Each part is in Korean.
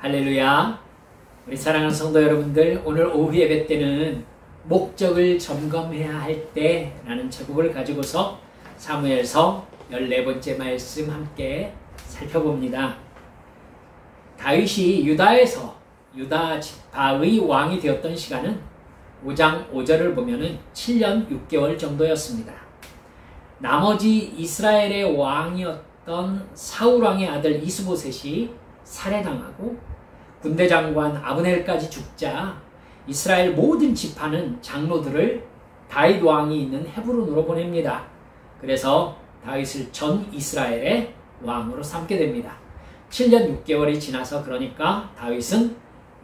할렐루야. 우리 사랑하는 성도 여러분들, 오늘 오후 예배 때는 목적을 점검해야 할 때라는 제목을 가지고서 사무엘서 14번째 말씀 함께 살펴봅니다. 다윗이 유다에서 유다 지파의 왕이 되었던 시간은 5장 5절을 보면은 7년 6개월 정도였습니다. 나머지 이스라엘의 왕이었던 사울 왕의 아들 이스보셋이 살해당하고 군대 장관 아브넬까지 죽자 이스라엘 모든 지파는 장로들을 다윗 왕이 있는 헤브론으로 보냅니다. 그래서 다윗을 전 이스라엘의 왕으로 삼게 됩니다. 7년 6개월이 지나서 그러니까 다윗은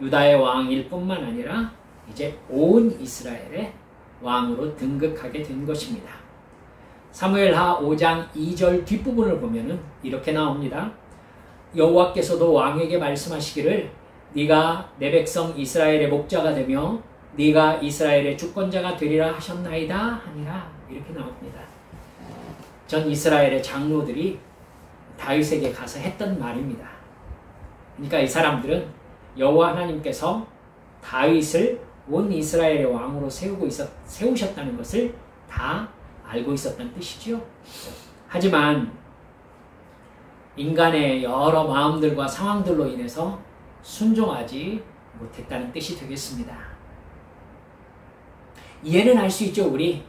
유다의 왕일 뿐만 아니라 이제 온 이스라엘의 왕으로 등극하게 된 것입니다. 사무엘하 5장 2절 뒷부분을 보면은 이렇게 나옵니다. 여호와께서도 왕에게 말씀하시기를 네가 내 백성 이스라엘의 목자가 되며 네가 이스라엘의 주권자가 되리라 하셨나이다 하니라. 이렇게 나옵니다. 전 이스라엘의 장로들이 다윗에게 가서 했던 말입니다. 그러니까 이 사람들은 여호와 하나님께서 다윗을 온 이스라엘의 왕으로 세우셨다는 것을 다 알고 있었다는 뜻이죠. 하지만 인간의 여러 마음들과 상황들로 인해서 순종하지 못했다는 뜻이 되겠습니다. 이해는 할 수 있죠, 우리.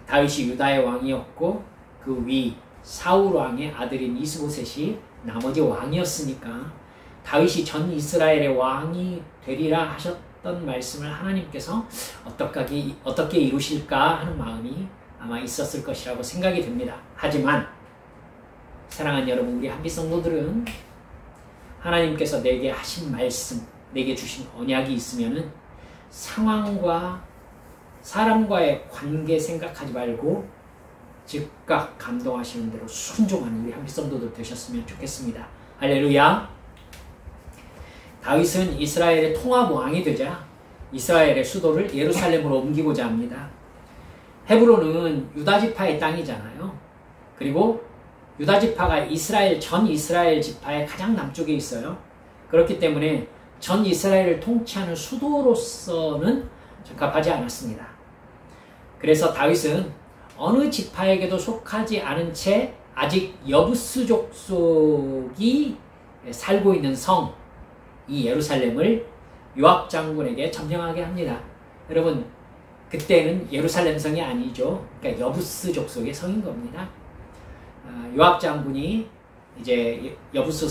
다윗이 유다의 왕이었고 그 위 사울 왕의 아들인 이스보셋이 나머지 왕이었으니까 다윗이 전 이스라엘의 왕이 되리라 하셨던 말씀을 하나님께서 어떻게 이루실까 하는 마음이 아마 있었을 것이라고 생각이 됩니다. 하지만 사랑하는 여러분, 우리 한빛 성도들은 하나님께서 내게 하신 말씀, 내게 주신 언약이 있으면은 상황과 사람과의 관계 생각하지 말고 즉각 감동하시는 대로 순종하는 우리 한빛 성도들 되셨으면 좋겠습니다. 할렐루야. 다윗은 이스라엘의 통합 왕이 되자 이스라엘의 수도를 예루살렘으로 옮기고자 합니다. 헤브론은 유다 지파의 땅이잖아요. 그리고 유다 지파가 전 이스라엘 지파의 가장 남쪽에 있어요. 그렇기 때문에 전 이스라엘을 통치하는 수도로서는 적합하지 않았습니다. 그래서 다윗은 어느 지파에게도 속하지 않은 채 아직 여부스 족속이 살고 있는 성, 이 예루살렘을 요압 장군에게 점령하게 합니다. 여러분, 그때는 예루살렘 성이 아니죠. 그러니까 여부스 족속의 성인 겁니다. 요압 장군이 이제 여부스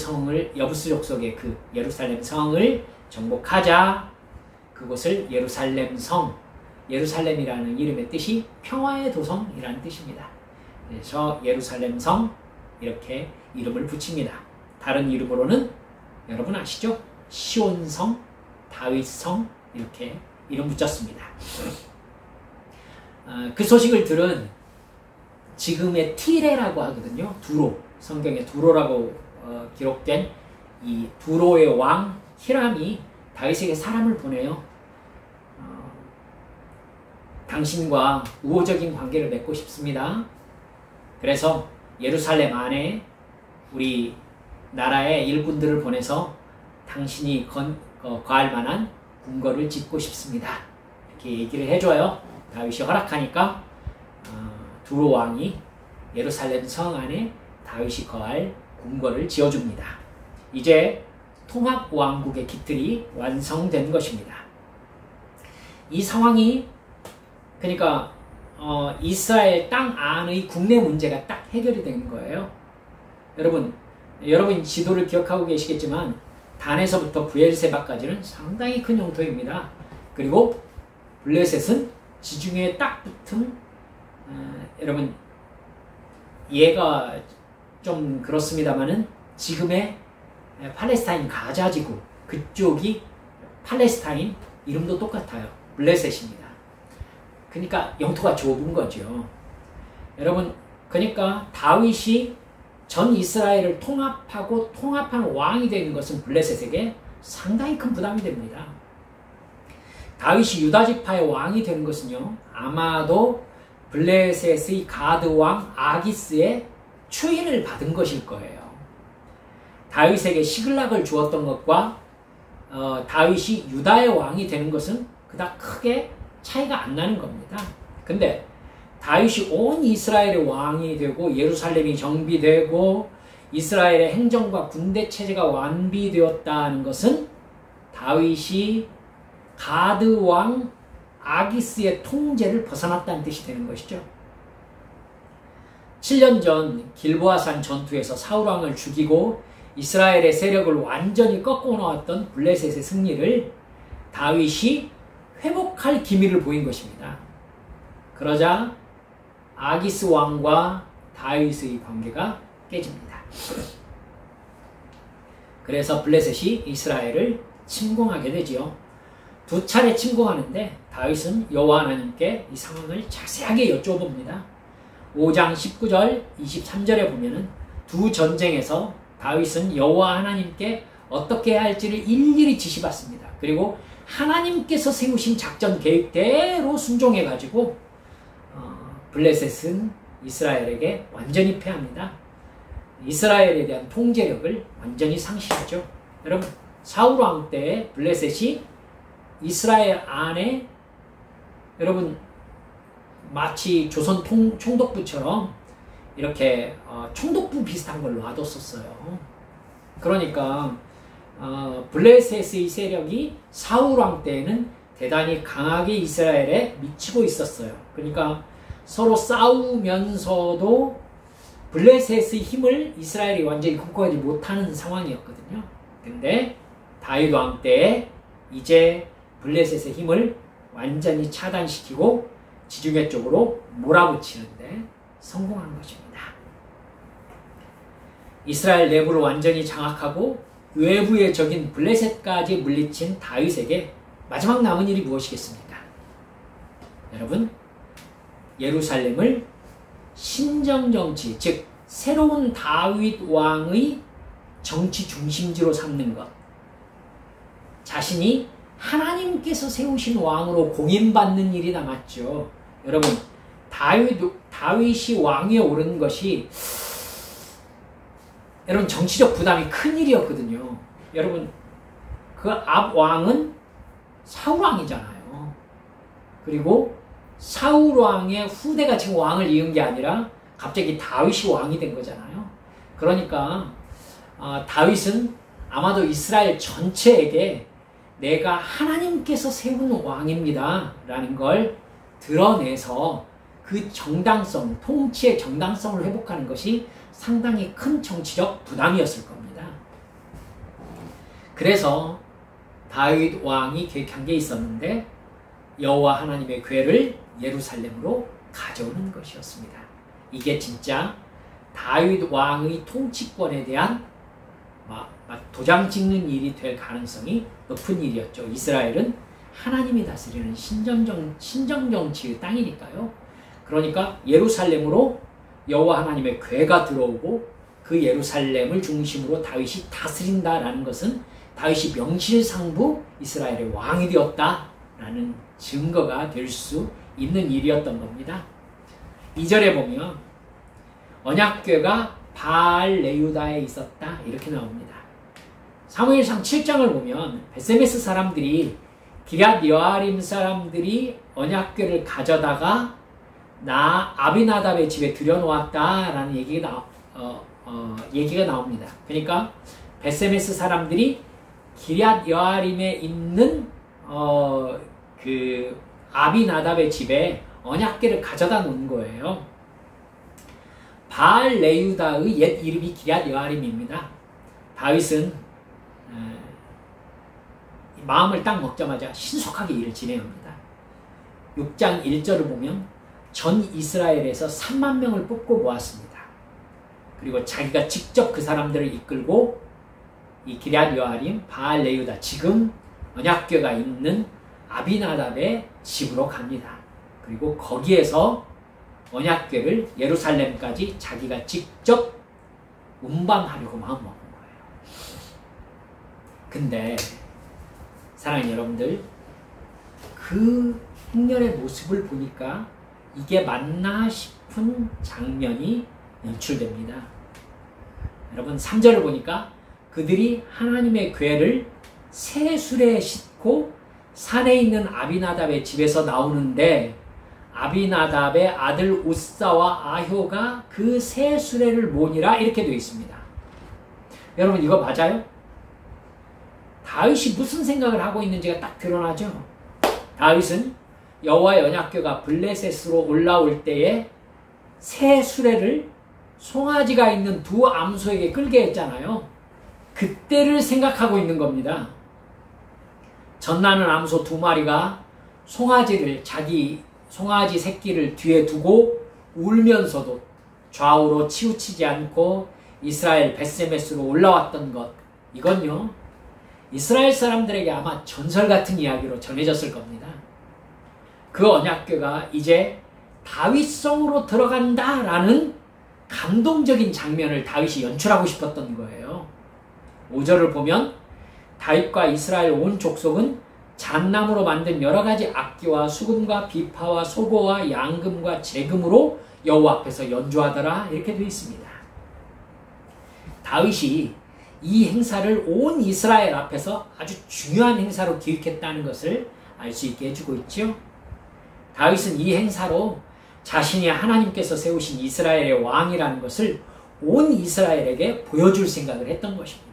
족속의 그 예루살렘 성을 정복하자 그곳을 예루살렘 성, 예루살렘이라는 이름의 뜻이 평화의 도성이라는 뜻입니다. 그래서 예루살렘 성 이렇게 이름을 붙입니다. 다른 이름으로는 여러분 아시죠? 시온성, 다윗성 이렇게 이름 붙였습니다. 그 소식을 들은 지금의 티레라고 하거든요. 두로, 성경에 두로라고 기록된 이 두로의 왕 히람이 다윗에게 사람을 보내요. 당신과 우호적인 관계를 맺고 싶습니다. 그래서 예루살렘 안에 우리 나라의 일꾼들을 보내서 당신이 거할 만한 궁궐을 짓고 싶습니다. 이렇게 얘기를 해줘요. 다윗이 허락하니까 두로 왕이 예루살렘 성 안에 다윗이 거할 궁궐을 지어줍니다. 이제 통합 왕국의 기틀이 완성된 것입니다. 이 상황이 그러니까 이스라엘 땅 안의 국내 문제가 딱 해결이 된 거예요. 여러분 지도를 기억하고 계시겠지만 단에서부터 브엘세바까지는 상당히 큰 영토입니다. 그리고 블레셋은 지중해에 딱 붙은 여러분 얘가 좀 그렇습니다만은 지금의 팔레스타인 가자지구 그쪽이 팔레스타인 이름도 똑같아요. 블레셋입니다. 그러니까 영토가 좁은 거죠. 여러분, 그러니까 다윗이 전 이스라엘을 통합하고 통합하는 왕이 되는 것은 블레셋에게 상당히 큰 부담이 됩니다. 다윗이 유다 지파의 왕이 되는 것은요, 아마도 블레셋의 가드 왕 아기스의 추인을 받은 것일 거예요. 다윗에게 시글락을 주었던 것과 다윗이 유다의 왕이 되는 것은 그닥 크게 차이가 안 나는 겁니다. 근데 다윗이 온 이스라엘의 왕이 되고 예루살렘이 정비되고 이스라엘의 행정과 군대 체제가 완비되었다는 것은 다윗이 가드 왕 아기스의 통제를 벗어났다는 뜻이 되는 것이죠. 7년 전 길보아산 전투에서 사울 왕을 죽이고 이스라엘의 세력을 완전히 꺾어 놓았던 블레셋의 승리를 다윗이 회복할 기미를 보인 것입니다. 그러자 아기스 왕과 다윗의 관계가 깨집니다. 그래서 블레셋이 이스라엘을 침공하게 되지요. 두 차례 침공하는데 다윗은 여호와 하나님께 이 상황을 자세하게 여쭤봅니다. 5장 19절 23절에 보면은 두 전쟁에서 다윗은 여호와 하나님께 어떻게 해야 할지를 일일이 지시받습니다. 그리고 하나님께서 세우신 작전 계획대로 순종해 가지고 블레셋은 이스라엘에게 완전히 패합니다. 이스라엘에 대한 통제력을 완전히 상실하죠. 여러분, 사울 왕 때에 블레셋이 이스라엘 안에 여러분 마치 조선 총독부처럼 이렇게 총독부 비슷한 걸 놔뒀었어요. 그러니까 블레셋의 세력이 사울 왕 때에는 대단히 강하게 이스라엘에 미치고 있었어요. 그러니까 서로 싸우면서도 블레셋의 힘을 이스라엘이 완전히 극복하지 못하는 상황이었거든요. 근데 다윗 왕 때에 이제 블레셋의 힘을 완전히 차단시키고 지중해 쪽으로 몰아붙이는데 성공한 것입니다. 이스라엘 내부를 완전히 장악하고 외부의 적인 블레셋까지 물리친 다윗에게 마지막 남은 일이 무엇이겠습니까? 여러분, 예루살렘을 신정정치, 즉 새로운 다윗 왕의 정치 중심지로 삼는 것, 자신이 하나님께서 세우신 왕으로 공인받는 일이 남았죠. 여러분, 다윗이 왕위에 오른 것이 여러분 정치적 부담이 큰 일이었거든요. 여러분, 그 앞 왕은 사울 왕이잖아요. 그리고 사울 왕의 후대가 지금 왕을 이은 게 아니라 갑자기 다윗이 왕이 된 거잖아요. 그러니까 다윗은 아마도 이스라엘 전체에게 내가 하나님께서 세운 왕입니다 라는 걸 드러내서 그 정당성, 통치의 정당성을 회복하는 것이 상당히 큰 정치적 부담이었을 겁니다. 그래서 다윗 왕이 계획한 게 있었는데 여호와 하나님의 궤를 예루살렘으로 가져오는 것이었습니다. 이게 진짜 다윗 왕의 통치권에 대한 도장 찍는 일이 될 가능성이 높은 일이었죠. 이스라엘은 하나님이 다스리는 신정정치의 땅이니까요. 그러니까 예루살렘으로 여호와 하나님의 궤가 들어오고 그 예루살렘을 중심으로 다윗이 다스린다라는 것은 다윗이 명실상부 이스라엘의 왕이 되었다라는 증거가 될 수 있는 일이었던 겁니다. 2절에 보면 언약궤가 바알 레유다에 있었다 이렇게 나옵니다. 사무엘상 7장을 보면 베세메스 사람들이 기럇 여아림 사람들이 언약궤를 가져다가 아비나답의 집에 들여놓았다라는 얘기가 나옵니다. 그러니까 베세메스 사람들이 기럇 여아림에 있는 그 아비나답의 집에 언약궤를 가져다 놓은 거예요. 바알 레유다의 옛 이름이 기럇 여아림입니다. 다윗은 마음을 딱 먹자마자 신속하게 일을 진행합니다. 6장 1절을 보면 전 이스라엘에서 3만 명을 뽑고 모았습니다. 그리고 자기가 직접 그 사람들을 이끌고 이 기럇 여아림 바알 레유다, 지금 언약궤가 있는 아비나답의 집으로 갑니다. 그리고 거기에서 언약궤를 예루살렘까지 자기가 직접 운반하려고 마음먹은 거예요. 근데 사랑하는 여러분들, 그 행렬의 모습을 보니까 이게 맞나 싶은 장면이 연출됩니다. 여러분 3절을 보니까 그들이 하나님의 궤를 새 수레에 싣고 산에 있는 아비나답의 집에서 나오는데 아비나답의 아들 우사와 아효가 그 새 수레를 모니라 이렇게 되어 있습니다. 여러분 이거 맞아요? 다윗이 무슨 생각을 하고 있는지가 딱 드러나죠. 다윗은 여호와의 언약궤가 블레셋으로 올라올 때에 새 수레를 송아지가 있는 두 암소에게 끌게 했잖아요. 그때를 생각하고 있는 겁니다. 젖나는 암소 두 마리가 송아지를 자기 송아지 새끼를 뒤에 두고 울면서도 좌우로 치우치지 않고 이스라엘 벳세메스로 올라왔던 것, 이건요 이스라엘 사람들에게 아마 전설 같은 이야기로 전해졌을 겁니다. 그 언약궤가 이제 다윗성으로 들어간다라는 감동적인 장면을 다윗이 연출하고 싶었던 거예요. 5절을 보면 다윗과 이스라엘 온 족속은 잣나무로 만든 여러 가지 악기와 수금과 비파와 소고와 양금과 재금으로 여호와 앞에서 연주하더라 이렇게 되어 있습니다. 다윗이 이 행사를 온 이스라엘 앞에서 아주 중요한 행사로 기획했다는 것을 알 수 있게 해주고 있죠. 다윗은 이 행사로 자신이 하나님께서 세우신 이스라엘의 왕이라는 것을 온 이스라엘에게 보여줄 생각을 했던 것입니다.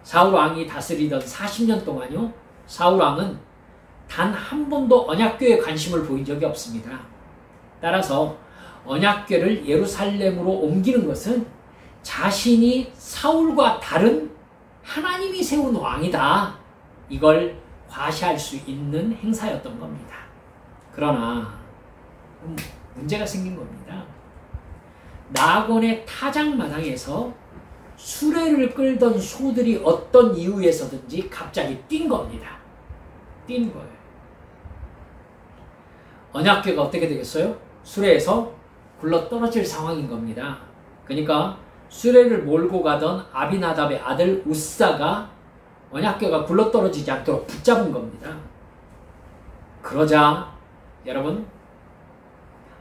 사울 왕이 다스리던 40년 동안요, 사울 왕은 단 한 번도 언약궤에 관심을 보인 적이 없습니다. 따라서 언약궤를 예루살렘으로 옮기는 것은 자신이 사울과 다른 하나님이 세운 왕이다, 이걸 과시할 수 있는 행사였던 겁니다. 그러나 문제가 생긴 겁니다. 나곤의 타작마당에서 수레를 끌던 소들이 어떤 이유에서든지 갑자기 뛴 겁니다. 뛴 거예요. 언약궤가 어떻게 되겠어요? 수레에서 굴러 떨어질 상황인 겁니다. 그러니까 수레를 몰고 가던 아비나답의 아들 우사가 언약궤가 굴러 떨어지지 않도록 붙잡은 겁니다. 그러자 여러분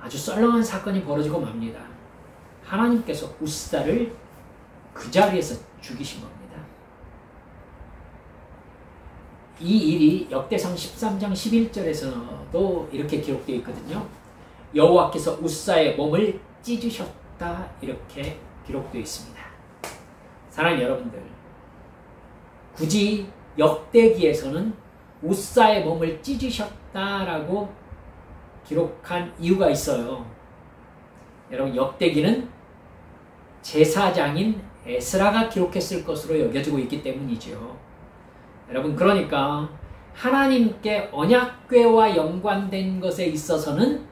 아주 썰렁한 사건이 벌어지고 맙니다. 하나님께서 우사를 그 자리에서 죽이신 겁니다. 이 일이 역대상 13장 11절에서도 이렇게 기록되어 있거든요. 여호와께서 우사의 몸을 찢으셨다 이렇게 기록되어 있습니다. 사랑하는 여러분들, 굳이 역대기에서는 우사의 몸을 찢으셨다라고 기록한 이유가 있어요. 여러분 역대기는 제사장인 에스라가 기록했을 것으로 여겨지고 있기 때문이죠. 여러분 그러니까 하나님께 언약궤와 연관된 것에 있어서는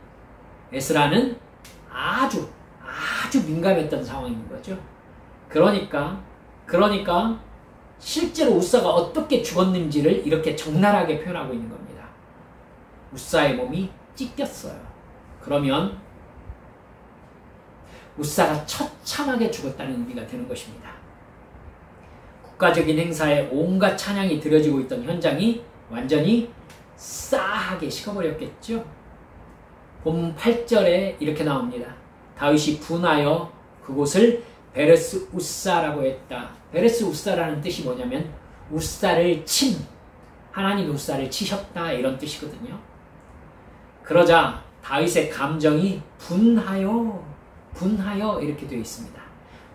에스라는 아주 민감했던 상황인 거죠. 그러니까 실제로 우사가 어떻게 죽었는지를 이렇게 적나라하게 표현하고 있는 겁니다. 우사의 몸이 찢겼어요. 그러면 우사가 처참하게 죽었다는 의미가 되는 것입니다. 국가적인 행사에 온갖 찬양이 드려지고 있던 현장이 완전히 싸하게 식어버렸겠죠. 본 8절에 이렇게 나옵니다. 다윗이 분하여 그곳을 베레스 우사라고 했다. 베레스 우사라는 뜻이 뭐냐면 우사를 친, 하나님이 우사를 치셨다 이런 뜻이거든요. 그러자 다윗의 감정이 분하여 이렇게 되어 있습니다.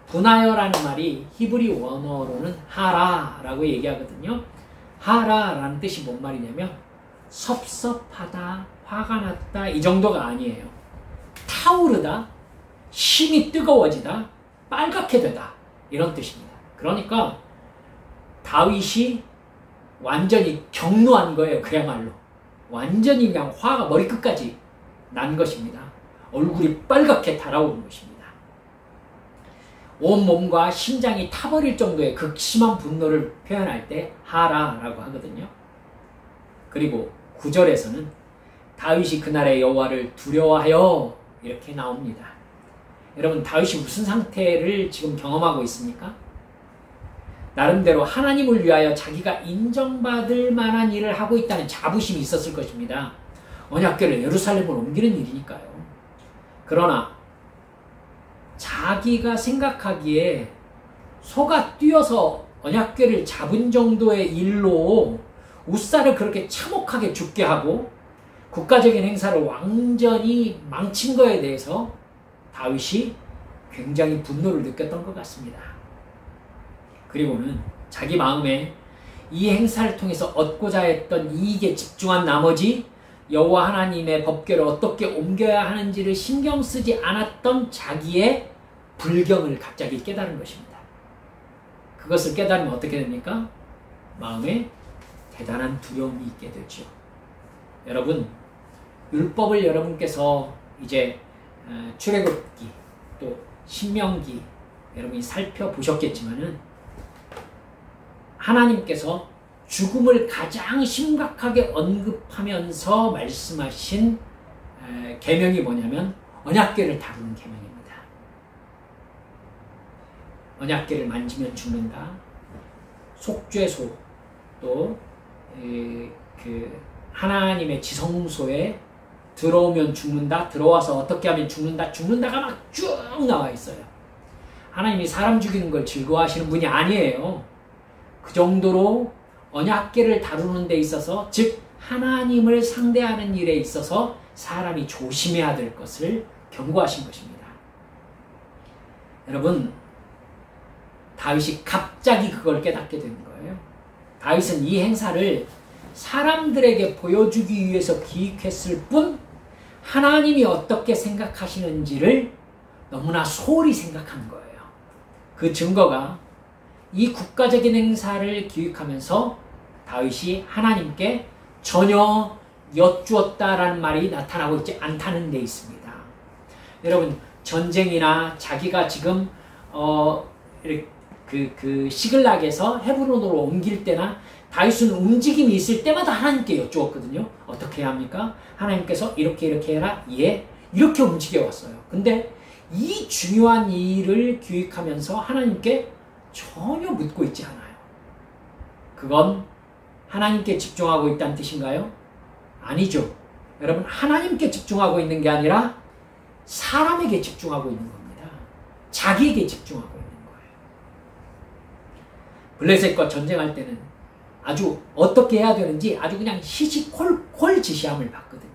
분하여라는 말이 히브리 원어로는 하라라고 얘기하거든요. 하라라는 뜻이 뭔 말이냐면 섭섭하다, 화가 났다 이 정도가 아니에요. 타오르다, 심이 뜨거워지다, 빨갛게 되다 이런 뜻입니다. 그러니까 다윗이 완전히 격노한 거예요. 그야말로 완전히 그냥 화가 머리끝까지 난 것입니다. 얼굴이 빨갛게 달아오른 것입니다. 온몸과 심장이 타버릴 정도의 극심한 분노를 표현할 때 하라라고 하거든요. 그리고 9절에서는 다윗이 그날의 여호와를 두려워하여 이렇게 나옵니다. 여러분 다윗이 무슨 상태를 지금 경험하고 있습니까? 나름대로 하나님을 위하여 자기가 인정받을 만한 일을 하고 있다는 자부심이 있었을 것입니다. 언약궤를 예루살렘으로 옮기는 일이니까요. 그러나 자기가 생각하기에 소가 뛰어서 언약궤를 잡은 정도의 일로 우사를 그렇게 참혹하게 죽게 하고 국가적인 행사를 완전히 망친 거에 대해서 다윗이 굉장히 분노를 느꼈던 것 같습니다. 그리고는 자기 마음에 이 행사를 통해서 얻고자 했던 이익에 집중한 나머지 여호와 하나님의 법궤를 어떻게 옮겨야 하는지를 신경 쓰지 않았던 자기의 불경을 갑자기 깨달은 것입니다. 그것을 깨달으면 어떻게 됩니까? 마음에 대단한 두려움이 있게 되죠. 여러분, 율법을 여러분께서 이제 출애굽기 또 신명기 여러분이 살펴보셨겠지만은 하나님께서 죽음을 가장 심각하게 언급하면서 말씀하신 계명이 뭐냐면 언약궤를 다루는 계명입니다. 언약궤를 만지면 죽는다. 속죄소 또 그 하나님의 지성소에 들어오면 죽는다. 들어와서 어떻게 하면 죽는다. 죽는다가 막 쭉 나와 있어요. 하나님이 사람 죽이는 걸 즐거워하시는 분이 아니에요. 그 정도로 언약궤를 다루는 데 있어서 즉 하나님을 상대하는 일에 있어서 사람이 조심해야 될 것을 경고하신 것입니다. 여러분, 다윗이 갑자기 그걸 깨닫게 되는 거예요. 다윗은 이 행사를 사람들에게 보여주기 위해서 기획했을 뿐 하나님이 어떻게 생각하시는지를 너무나 소홀히 생각한 거예요. 그 증거가 이 국가적인 행사를 기획하면서 다윗이 하나님께 전혀 여쭈었다라는 말이 나타나고 있지 않다는 데 있습니다. 여러분, 전쟁이나 자기가 지금 그 시글락에서 헤브론으로 옮길 때나 다윗은 움직임이 있을 때마다 하나님께 여쭈었거든요. 어떻게 해야 합니까? 하나님께서 이렇게 해라. 예, 이렇게 움직여 왔어요. 근데 이 중요한 일을 기획하면서 하나님께 전혀 묻고 있지 않아요. 그건 하나님께 집중하고 있다는 뜻인가요? 아니죠. 여러분, 하나님께 집중하고 있는 게 아니라 사람에게 집중하고 있는 겁니다. 자기에게 집중하고 있는 거예요. 블레셋과 전쟁할 때는 아주 어떻게 해야 되는지 아주 그냥 시시콜콜 지시함을 받거든요.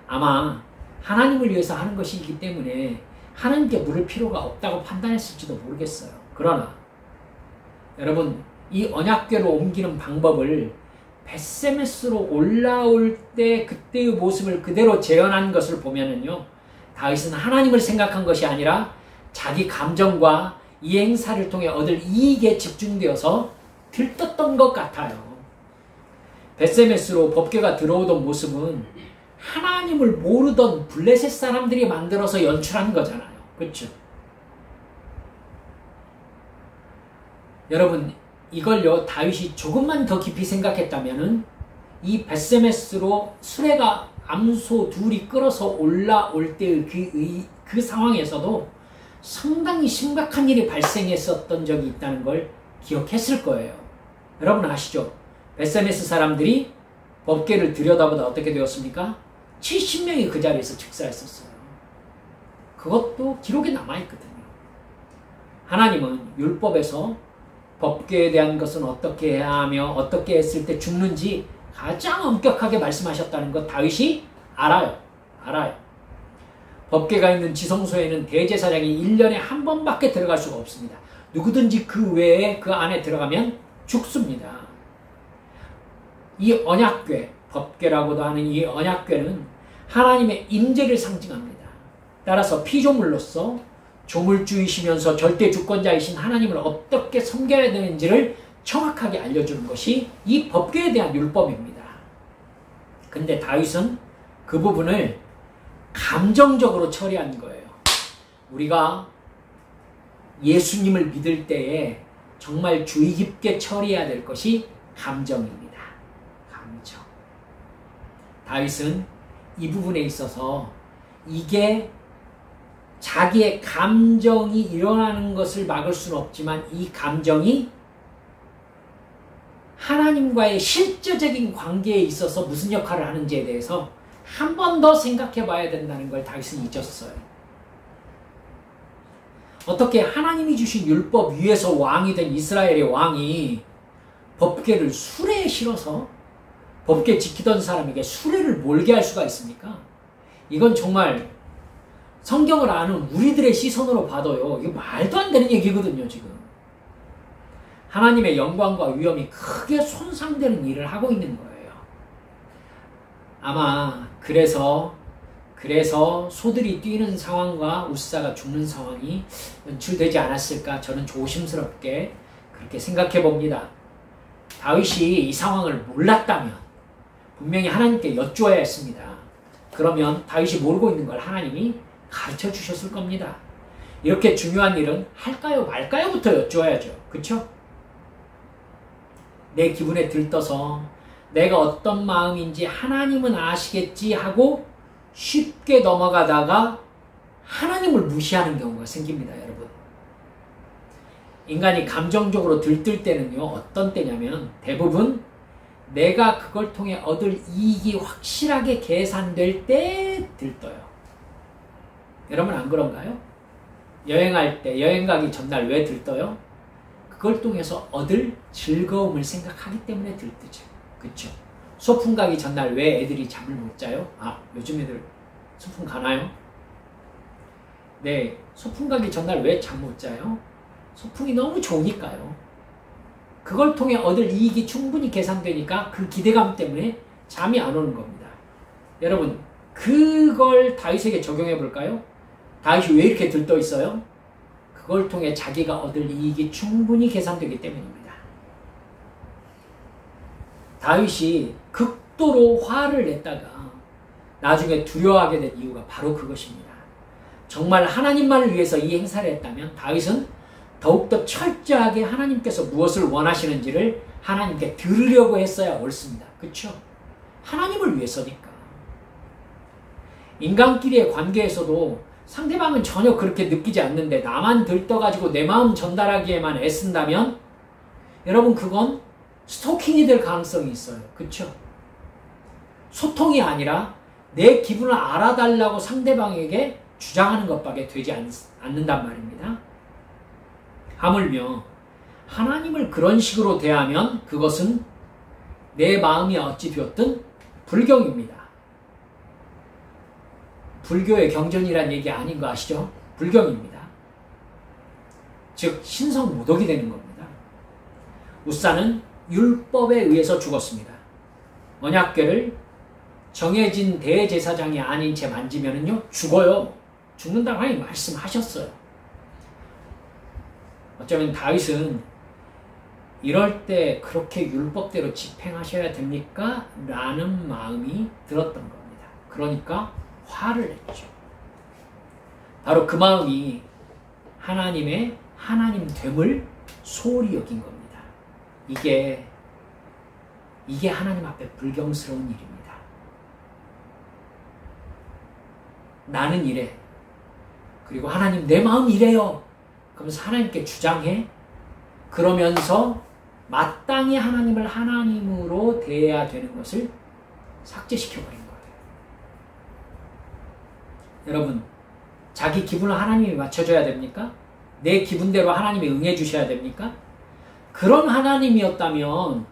아마 하나님을 위해서 하는 것이기 때문에 하나님께 물을 필요가 없다고 판단했을지도 모르겠어요. 그러나 여러분, 이 언약궤로 옮기는 방법을 벳세메스로 올라올 때 그때의 모습을 그대로 재현한 것을 보면은요, 다윗은 하나님을 생각한 것이 아니라 자기 감정과 이 행사를 통해 얻을 이익에 집중되어서 들떴던 것 같아요. 벳세메스로 법궤가 들어오던 모습은 하나님을 모르던 블레셋 사람들이 만들어서 연출한 거잖아요. 그렇죠? 여러분, 이걸요, 다윗이 조금만 더 깊이 생각했다면은 이 벳세메스로 수레가 암소 둘이 끌어서 올라올 때의 그 상황에서도 상당히 심각한 일이 발생했었던 적이 있다는 걸 기억했을 거예요. 여러분 아시죠? 벳세메스 사람들이 법궤를 들여다보다 어떻게 되었습니까? 70명이 그 자리에서 즉사했었어요. 그것도 기록에 남아있거든요. 하나님은 율법에서 법궤에 대한 것은 어떻게 해야 하며 어떻게 했을 때 죽는지 가장 엄격하게 말씀하셨다는 것 다윗이 알아요. 법궤가 있는 지성소에는 대제사장이 1년에 한 번밖에 들어갈 수가 없습니다. 누구든지 그 외에 그 안에 들어가면 죽습니다. 이 언약궤, 법궤라고도 하는 이 언약궤는 하나님의 임재를 상징합니다. 따라서 피조물로서 조물주이시면서 절대 주권자이신 하나님을 어떻게 섬겨야 되는지를 정확하게 알려주는 것이 이 법궤에 대한 율법입니다. 근데 다윗은 그 부분을 감정적으로 처리한 거예요. 우리가 예수님을 믿을 때에 정말 주의 깊게 처리해야 될 것이 감정입니다. 감정. 다윗은 이 부분에 있어서 이게 자기의 감정이 일어나는 것을 막을 수는 없지만 이 감정이 하나님과의 실제적인 관계에 있어서 무슨 역할을 하는지에 대해서 한 번 더 생각해 봐야 된다는 걸 다윗은 잊었어요. 어떻게 하나님이 주신 율법 위에서 왕이 된 이스라엘의 왕이 법궤를 수레에 실어서 법궤 지키던 사람에게 수레를 몰게 할 수가 있습니까? 이건 정말 성경을 아는 우리들의 시선으로 봐도요, 이거 말도 안 되는 얘기거든요, 지금. 하나님의 영광과 위엄이 크게 손상되는 일을 하고 있는 거예요. 아마 그래서 소들이 뛰는 상황과 우사가 죽는 상황이 연출되지 않았을까, 저는 조심스럽게 그렇게 생각해 봅니다. 다윗이 이 상황을 몰랐다면 분명히 하나님께 여쭈어야 했습니다. 그러면 다윗이 모르고 있는 걸 하나님이 가르쳐 주셨을 겁니다. 이렇게 중요한 일은 할까요 말까요부터 여쭈어야죠. 그쵸? 내 기분에 들떠서 내가 어떤 마음인지 하나님은 아시겠지 하고 쉽게 넘어가다가 하나님을 무시하는 경우가 생깁니다, 여러분. 인간이 감정적으로 들뜰 때는요, 어떤 때냐면 대부분 내가 그걸 통해 얻을 이익이 확실하게 계산될 때 들떠요. 여러분 안 그런가요? 여행할 때, 여행 가기 전날 왜 들떠요? 그걸 통해서 얻을 즐거움을 생각하기 때문에 들뜨죠. 그쵸? 소풍 가기 전날 왜 애들이 잠을 못 자요? 아, 요즘 애들 소풍 가나요? 네, 소풍 가기 전날 왜 잠 못 자요? 소풍이 너무 좋으니까요. 그걸 통해 얻을 이익이 충분히 계산되니까 그 기대감 때문에 잠이 안 오는 겁니다. 여러분, 그걸 다윗에게 적용해 볼까요? 다윗이 왜 이렇게 들떠 있어요? 그걸 통해 자기가 얻을 이익이 충분히 계산되기 때문입니다. 다윗이 극도로 화를 냈다가 나중에 두려워하게 된 이유가 바로 그것입니다. 정말 하나님만을 위해서 이 행사를 했다면 다윗은 더욱더 철저하게 하나님께서 무엇을 원하시는지를 하나님께 들으려고 했어야 옳습니다. 그렇죠? 하나님을 위해서니까. 인간끼리의 관계에서도 상대방은 전혀 그렇게 느끼지 않는데 나만 들떠가지고 내 마음 전달하기에만 애쓴다면 여러분 그건 스토킹이 될 가능성이 있어요. 그렇죠? 소통이 아니라 내 기분을 알아달라고 상대방에게 주장하는 것밖에 되지 않는단 말입니다. 하물며 하나님을 그런 식으로 대하면 그것은 내 마음이 어찌 되었든 불경입니다. 불교의 경전이란 얘기 아닌 거 아시죠? 불경입니다. 즉 신성모독이 되는 겁니다. 우사는 율법에 의해서 죽었습니다. 언약궤를 정해진 대제사장이 아닌 채 만지면은요 죽어요. 죽는다고 하나님 말씀하셨어요. 어쩌면 다윗은 이럴 때 그렇게 율법대로 집행하셔야 됩니까? 라는 마음이 들었던 겁니다. 그러니까 화를 냈죠. 바로 그 마음이 하나님의 하나님됨을 소홀히 여긴 겁니다. 이게 하나님 앞에 불경스러운 일입니다. 나는 이래. 그리고 하나님 내 마음 이래요. 그러면서 하나님께 주장해. 그러면서 마땅히 하나님을 하나님으로 대해야 되는 것을 삭제시켜버린 거예요. 여러분, 자기 기분을 하나님이 맞춰줘야 됩니까? 내 기분대로 하나님이 응해 주셔야 됩니까? 그런 하나님이었다면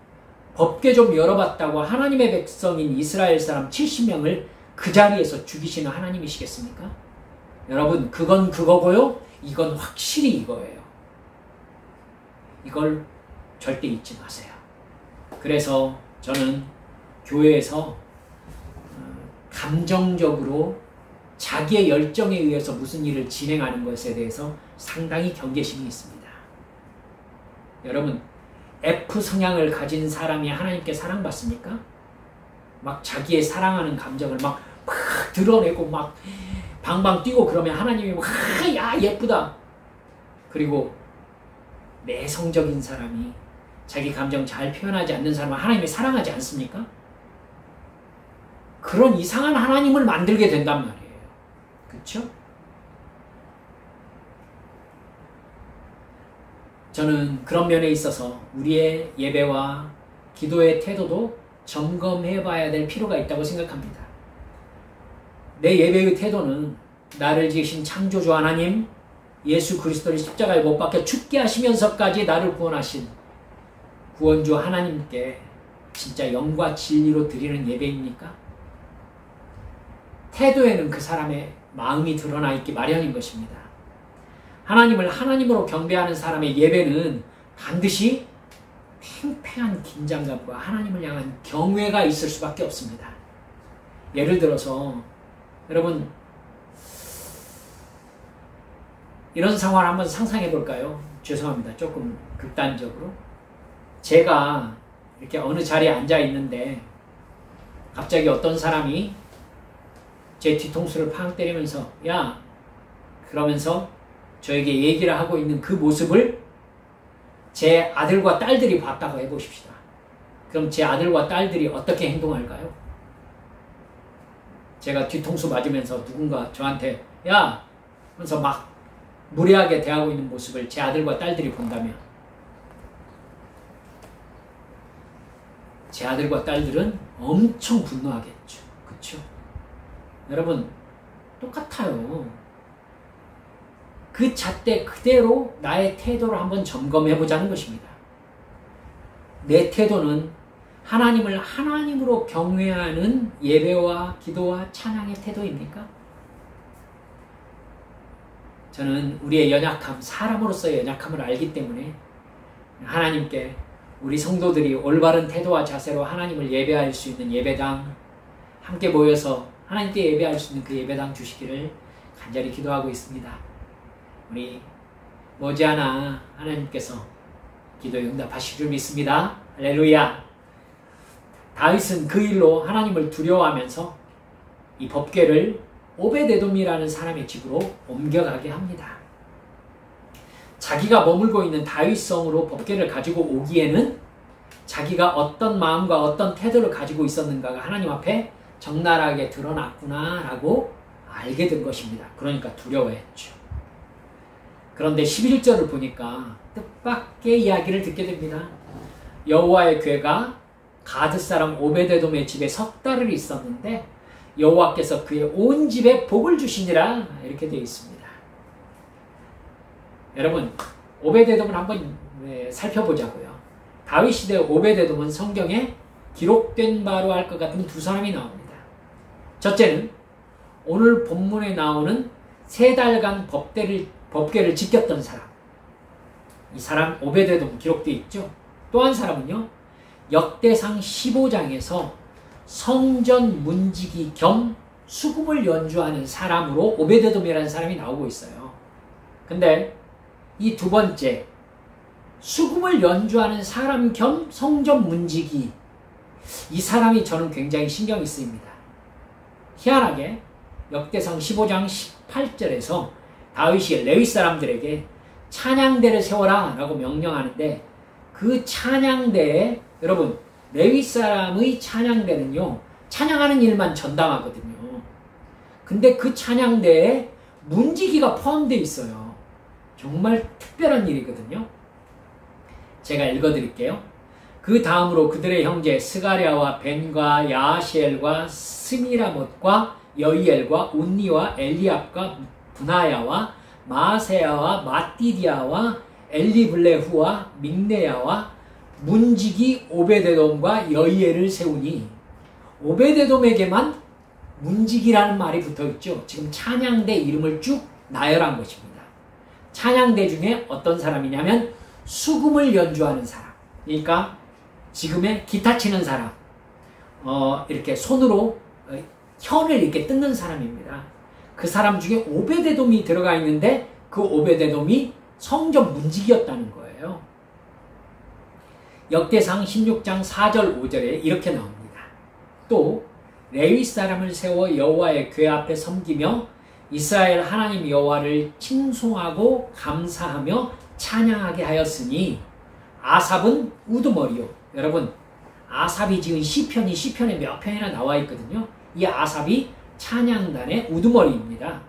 법궤 좀 열어봤다고 하나님의 백성인 이스라엘 사람 70명을 그 자리에서 죽이시는 하나님이시겠습니까? 여러분, 그건 그거고요. 이건 확실히 이거예요. 이걸 절대 잊지 마세요. 그래서 저는 교회에서 감정적으로 자기의 열정에 의해서 무슨 일을 진행하는 것에 대해서 상당히 경계심이 있습니다. 여러분, F 성향을 가진 사람이 하나님께 사랑받습니까? 막 자기의 사랑하는 감정을 막 드러내고 막 방방 뛰고 그러면 하나님이 막 야 예쁘다. 그리고 내성적인 사람이 자기 감정 잘 표현하지 않는 사람을 하나님이 사랑하지 않습니까? 그런 이상한 하나님을 만들게 된단 말이에요. 그렇죠? 저는 그런 면에 있어서 우리의 예배와 기도의 태도도 점검해 봐야 될 필요가 있다고 생각합니다. 내 예배의 태도는 나를 지으신 창조주 하나님, 예수 그리스도를 십자가에 못 박혀 죽게 하시면서까지 나를 구원하신 구원주 하나님께 진짜 영과 진리로 드리는 예배입니까? 태도에는 그 사람의 마음이 드러나 있기 마련인 것입니다. 하나님을 하나님으로 경배하는 사람의 예배는 반드시 팽팽한 긴장감과 하나님을 향한 경외가 있을 수밖에 없습니다. 예를 들어서 여러분 이런 상황을 한번 상상해 볼까요? 죄송합니다. 조금 극단적으로. 제가 이렇게 어느 자리에 앉아 있는데 갑자기 어떤 사람이 제 뒤통수를 팡 때리면서 야! 그러면서 저에게 얘기를 하고 있는 그 모습을 제 아들과 딸들이 봤다고 해보십시다. 그럼 제 아들과 딸들이 어떻게 행동할까요? 제가 뒤통수 맞으면서 누군가 저한테 야! 하면서 막 무례하게 대하고 있는 모습을 제 아들과 딸들이 본다면 제 아들과 딸들은 엄청 분노하겠죠. 그렇죠? 여러분 똑같아요. 그 잣대 그대로 나의 태도를 한번 점검해 보자는 것입니다. 내 태도는 하나님을 하나님으로 경외하는 예배와 기도와 찬양의 태도입니까? 저는 우리의 연약함, 사람으로서의 연약함을 알기 때문에 하나님께 우리 성도들이 올바른 태도와 자세로 하나님을 예배할 수 있는 예배당, 함께 모여서 하나님께 예배할 수 있는 그 예배당 주시기를 간절히 기도하고 있습니다. 우리 머지않아 하나님께서 기도에 응답하실 줄 믿습니다. 할렐루야. 다윗은 그 일로 하나님을 두려워하면서 이 법궤를 오베데돔이라는 사람의 집으로 옮겨가게 합니다. 자기가 머물고 있는 다윗성으로 법궤를 가지고 오기에는 자기가 어떤 마음과 어떤 태도를 가지고 있었는가가 하나님 앞에 적나라하게 드러났구나라고 알게 된 것입니다. 그러니까 두려워했죠. 그런데 11절을 보니까 뜻밖의 이야기를 듣게 됩니다. 여호와의 궤가 가드 사람 오베데돔의 집에 석 달을 있었는데 여호와께서 그의 온 집에 복을 주시니라 이렇게 되어 있습니다. 여러분 오베데돔을 한번 살펴보자고요. 다윗 시대 오베데돔은 성경에 기록된 바로 할 것 같은 두 사람이 나옵니다. 첫째는 오늘 본문에 나오는 3달간 법궤를 지켰던 사람. 이 사람 오베데돔 기록되어 있죠. 또 한 사람은요. 역대상 15장에서 성전 문지기 겸 수금을 연주하는 사람으로 오베데돔이라는 사람이 나오고 있어요. 근데 이 두 번째 수금을 연주하는 사람 겸 성전 문지기, 이 사람이 저는 굉장히 신경이 쓰입니다. 희한하게 역대상 15장 18절에서 다윗이 레위 사람들에게 찬양대를 세워라 라고 명령하는데 그 찬양대에 여러분 레위 사람의 찬양대는요 찬양하는 일만 전담하거든요. 근데 그 찬양대에 문지기가 포함되어 있어요. 정말 특별한 일이거든요. 제가 읽어드릴게요. 그 다음으로 그들의 형제 스가랴와 벤과 야시엘과 스미라못과 여이엘과 운니와 엘리압과 분하야와 마세야와 마띠디아와 엘리블레후와 믹네야와 문지기 오베데돔과 여이엘을 세우니, 오베데돔에게만 문지기라는 말이 붙어있죠. 지금 찬양대 이름을 쭉 나열한 것입니다. 찬양대 중에 어떤 사람이냐면 수금을 연주하는 사람, 그러니까 지금의 기타 치는 사람, 이렇게 손으로 현을 이렇게 뜯는 사람입니다. 그 사람 중에 오베데돔이 들어가 있는데 그 오베데돔이 성전 문지기였다는 거예요. 역대상 16장 4절 5절에 이렇게 나옵니다. 또 레위 사람을 세워 여호와의 궤 앞에 섬기며 이스라엘 하나님 여호와를 칭송하고 감사하며 찬양하게 하였으니, 아삽은 우두머리요. 여러분 아삽이 지은 시편이 시편에 몇 편이나 나와 있거든요. 이 아삽이 찬양단의 우두머리입니다.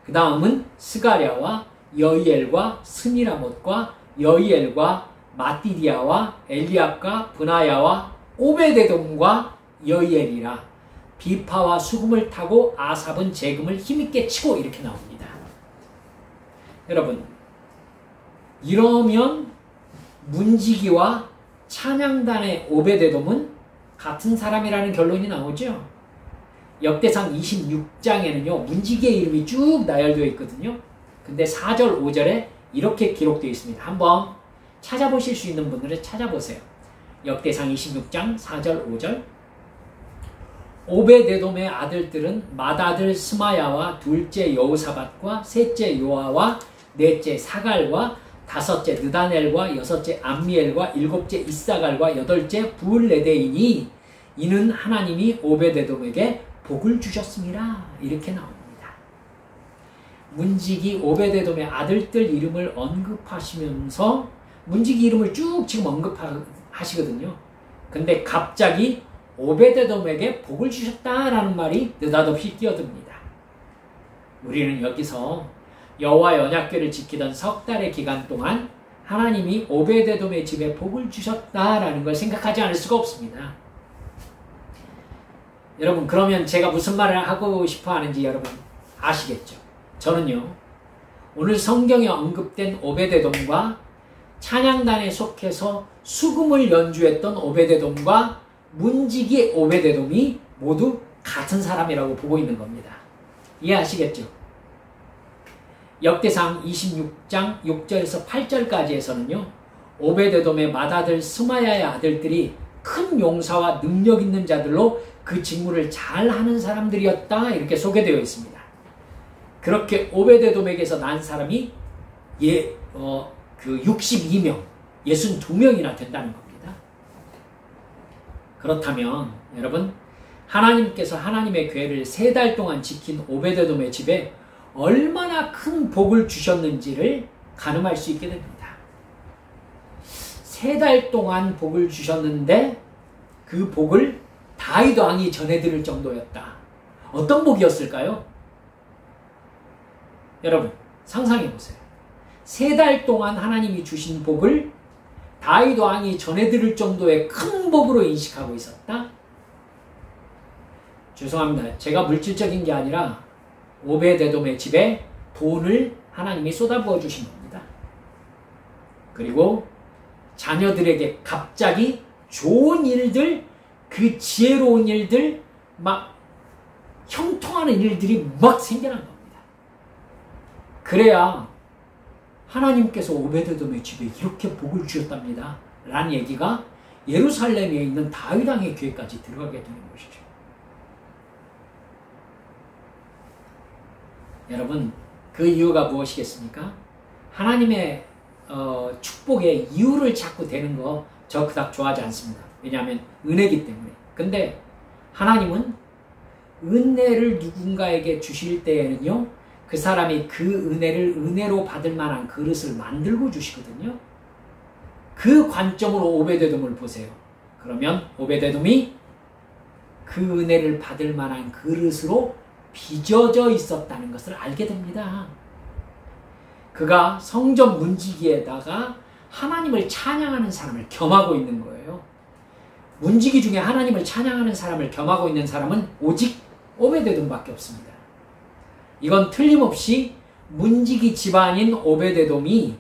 그 다음은 스가랴와 여이엘과 스미라못과 여이엘과 마띠디아와 엘리압과 분하야와 오베데돔과 여이엘이라. 비파와 수금을 타고 아삽은 재금을 힘있게 치고, 이렇게 나옵니다. 여러분, 이러면 문지기와 찬양단의 오베데돔은 같은 사람이라는 결론이 나오죠. 역대상 26장에는요 문지기의 이름이 쭉 나열되어 있거든요. 근데 4절 5절에 이렇게 기록되어 있습니다. 한번 찾아보실 수 있는 분들은 찾아보세요. 역대상 26장 4절 5절. 오베데돔의 아들들은 맏아들 스마야와 둘째 여호사밧과 셋째 요아와 넷째 사갈과 다섯째 느다넬과 여섯째 암미엘과 일곱째 이사갈과 여덟째 부울레데이니 이는 하나님이 오베데돔에게 복을 주셨습니다. 이렇게 나옵니다. 문지기 오베데돔의 아들들 이름을 언급하시면서 문지기 이름을 쭉 지금 언급하시거든요. 근데 갑자기 오베데돔에게 복을 주셨다라는 말이 느닷없이 뛰어듭니다. 우리는 여기서 여호와 언약궤를 지키던 석 달의 기간 동안 하나님이 오베데돔의 집에 복을 주셨다라는 걸 생각하지 않을 수가 없습니다. 여러분, 그러면 제가 무슨 말을 하고 싶어 하는지 여러분 아시겠죠? 저는요, 오늘 성경에 언급된 오베데돔과 찬양단에 속해서 수금을 연주했던 오베데돔과 문지기 오베데돔이 모두 같은 사람이라고 보고 있는 겁니다. 이해하시겠죠? 역대상 26장 6절에서 8절까지에서는요 오베데돔의 맏아들 스마야의 아들들이 큰 용사와 능력 있는 자들로 그 직무를 잘하는 사람들이었다 이렇게 소개되어 있습니다. 그렇게 오베데돔에게서 난 사람이 62명, 62명이나 된다는 겁니다. 그렇다면 여러분, 하나님께서 하나님의 궤를 3달 동안 지킨 오베데돔의 집에 얼마나 큰 복을 주셨는지를 가늠할 수 있게 됩니다. 3달 동안 복을 주셨는데 그 복을 다윗 왕이 전해드릴 정도였다. 어떤 복이었을까요? 여러분 상상해보세요. 3달 동안 하나님이 주신 복을 다윗 왕이 전해드릴 정도의 큰 복으로 인식하고 있었다? 죄송합니다. 제가 물질적인 게 아니라 오베데돔의 집에 돈을 하나님이 쏟아부어 주신 겁니다. 그리고 자녀들에게 갑자기 좋은 일들, 그 지혜로운 일들, 막 형통하는 일들이 막 생겨난 겁니다. 그래야 하나님께서 오베데돔의 집에 이렇게 복을 주셨답니다. 라는 얘기가 예루살렘에 있는 다윗 왕의 귀에까지 들어가게 되는 것이죠. 여러분, 그 이유가 무엇이겠습니까? 하나님의 축복의 이유를 자꾸 대는 거 저 그닥 좋아하지 않습니다. 왜냐하면 은혜이기 때문에. 근데 하나님은 은혜를 누군가에게 주실 때에는요 그 사람이 그 은혜를 은혜로 받을 만한 그릇을 만들고 주시거든요. 그 관점으로 오베데돔을 보세요. 그러면 오베데돔이 그 은혜를 받을 만한 그릇으로 빚어져 있었다는 것을 알게 됩니다. 그가 성전 문지기에다가 하나님을 찬양하는 사람을 겸하고 있는 거예요. 문지기 중에 하나님을 찬양하는 사람을 겸하고 있는 사람은 오직 오베데돔밖에 없습니다. 이건 틀림없이 문지기 집안인 오베데돔이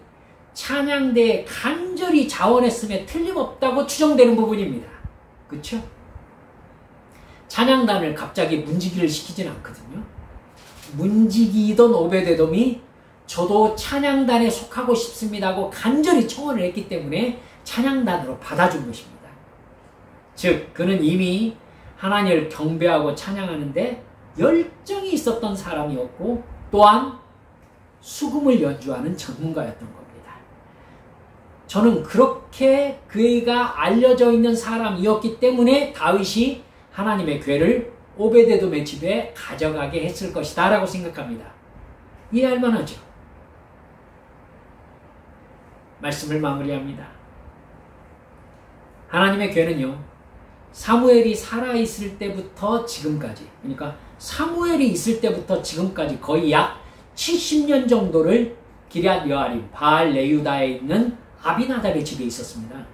찬양대에 간절히 자원했음에 틀림없다고 추정되는 부분입니다. 그렇죠? 찬양단을 갑자기 문지기를 시키지는 않거든요. 문지기이던 오베데돔이 저도 찬양단에 속하고 싶습니다고 간절히 청원을 했기 때문에 찬양단으로 받아준 것입니다. 즉 그는 이미 하나님을 경배하고 찬양하는데 열정이 있었던 사람이었고 또한 수금을 연주하는 전문가였던 겁니다. 저는 그렇게 그가 알려져 있는 사람이었기 때문에 다윗이 하나님의 궤를 오베데돔의 집에 가져가게 했을 것이다 라고 생각합니다. 이해할 만하죠? 말씀을 마무리합니다. 하나님의 궤는요 사무엘이 살아있을 때부터 지금까지, 그러니까 사무엘이 있을 때부터 지금까지 거의 약 70년 정도를 기럇 여아림, 바알 레유다에 있는 아비나답의 집에 있었습니다.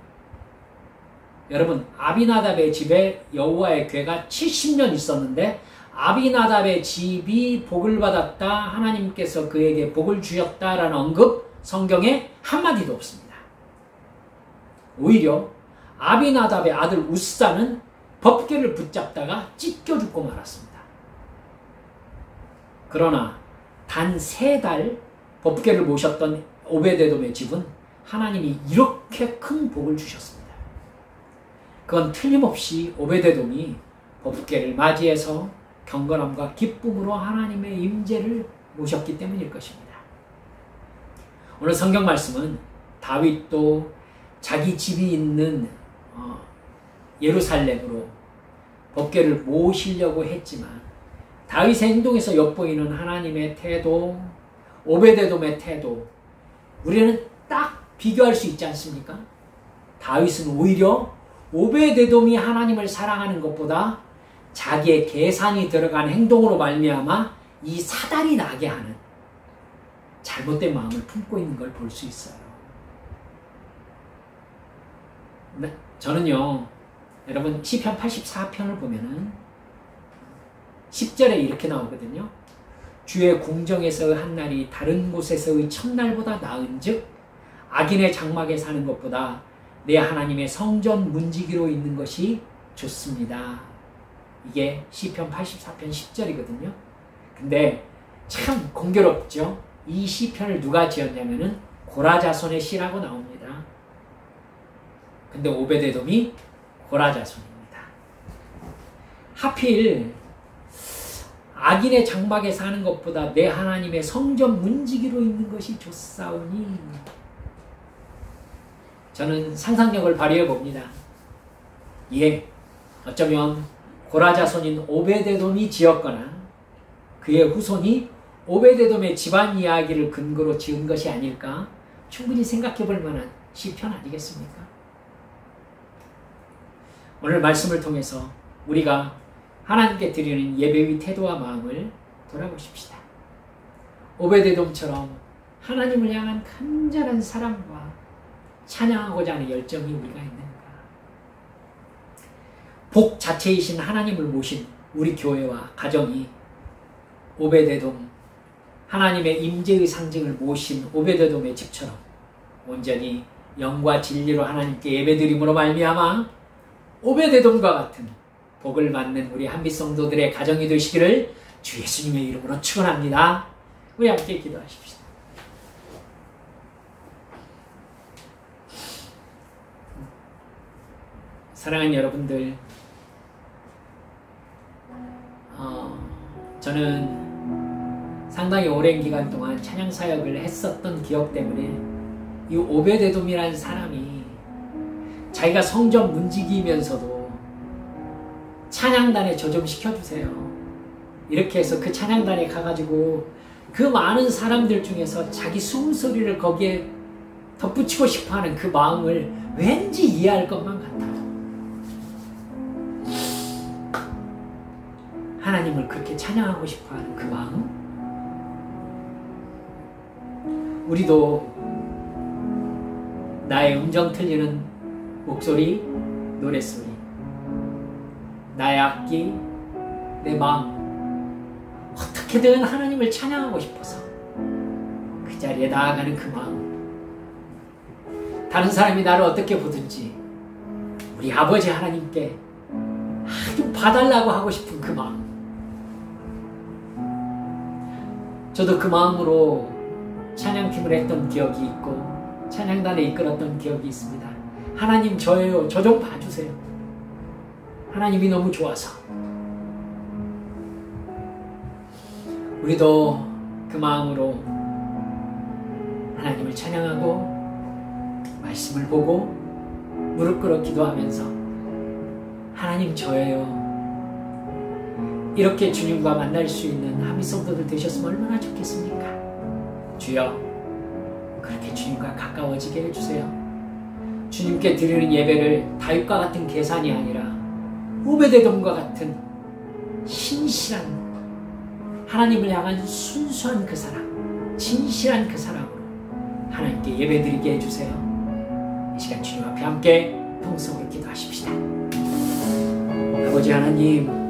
여러분, 아비나답의 집에 여호와의 궤가 70년 있었는데 아비나답의 집이 복을 받았다, 하나님께서 그에게 복을 주셨다라는 언급 성경에 한마디도 없습니다. 오히려 아비나답의 아들 우사는 법궤를 붙잡다가 찢겨 죽고 말았습니다. 그러나 단 3달 법궤를 모셨던 오베데돔의 집은 하나님이 이렇게 큰 복을 주셨습니다. 그건 틀림없이 오베데돔이 법궤를 맞이해서 경건함과 기쁨으로 하나님의 임재를 모셨기 때문일 것입니다. 오늘 성경 말씀은 다윗도 자기 집이 있는 예루살렘으로 법궤를 모시려고 했지만 다윗의 행동에서 엿보이는 하나님의 태도, 오베데돔의 태도, 우리는 딱 비교할 수 있지 않습니까? 다윗은 오히려 오베데돔이 하나님을 사랑하는 것보다 자기의 계산이 들어간 행동으로 말미암아 이 사달이 나게 하는 잘못된 마음을 품고 있는 걸 볼 수 있어요. 저는요, 여러분 시편 84편을 보면은 10절에 이렇게 나오거든요. 주의 궁정에서의 한 날이 다른 곳에서의 첫날보다 나은즉 악인의 장막에 사는 것보다 내 하나님의 성전 문지기로 있는 것이 좋습니다. 이게 시편 84편 10절이거든요. 근데 참 공교롭죠. 이 시편을 누가 지었냐면은 고라자손의 시라고 나옵니다. 근데 오베데돔이 고라자손입니다. 하필 악인의 장막에 사는 것보다 내 하나님의 성전 문지기로 있는 것이 좋사오니, 저는 상상력을 발휘해 봅니다. 예, 어쩌면 고라자손인 오베데돔이 지었거나 그의 후손이 오베데돔의 집안 이야기를 근거로 지은 것이 아닐까 충분히 생각해 볼 만한 시편 아니겠습니까? 오늘 말씀을 통해서 우리가 하나님께 드리는 예배의 태도와 마음을 돌아보십시다. 오베데돔처럼 하나님을 향한 간절한 사랑과 찬양하고자 하는 열정이 우리가 있는가? 복 자체이신 하나님을 모신 우리 교회와 가정이 오베데돔, 하나님의 임재의 상징을 모신 오베데돔의 집처럼 온전히 영과 진리로 하나님께 예배드림으로 말미암아 오베데돔과 같은 복을 받는 우리 한빛 성도들의 가정이 되시기를 주 예수님의 이름으로 축원합니다. 우리 함께 기도하십시다. 사랑하는 여러분들, 저는 상당히 오랜 기간 동안 찬양 사역을 했었던 기억 때문에 이 오베데돔이라는 사람이 자기가 성전 문지기이면서도 찬양단에 저 좀 시켜주세요, 이렇게 해서 그 찬양단에 가가지고 그 많은 사람들 중에서 자기 숨소리를 거기에 덧붙이고 싶어하는 그 마음을 왠지 이해할 것만 같아요. 하나님을 그렇게 찬양하고 싶어하는 그 마음, 우리도 나의 음정 틀리는 목소리, 노랫소리, 나의 악기, 내 마음, 어떻게든 하나님을 찬양하고 싶어서 그 자리에 나아가는 그 마음, 다른 사람이 나를 어떻게 보든지 우리 아버지 하나님께 아주 봐달라고 하고 싶은 그 마음, 저도 그 마음으로 찬양팀을 했던 기억이 있고 찬양단에 이끌었던 기억이 있습니다. 하나님 저예요, 저 좀 봐주세요. 하나님이 너무 좋아서. 우리도 그 마음으로 하나님을 찬양하고 말씀을 보고 무릎 꿇어 기도하면서 하나님 저예요, 이렇게 주님과 만날 수 있는 한빛 성도들 되셨으면 얼마나 좋겠습니까? 주여, 그렇게 주님과 가까워지게 해주세요. 주님께 드리는 예배를 다윗과 같은 계산이 아니라 오베데돔과 같은 신실한, 하나님을 향한 순수한 그 사랑, 진실한 그 사랑으로 하나님께 예배드리게 해주세요. 이 시간 주님 앞에 함께 통성으로 기도하십시다. 아버지 하나님,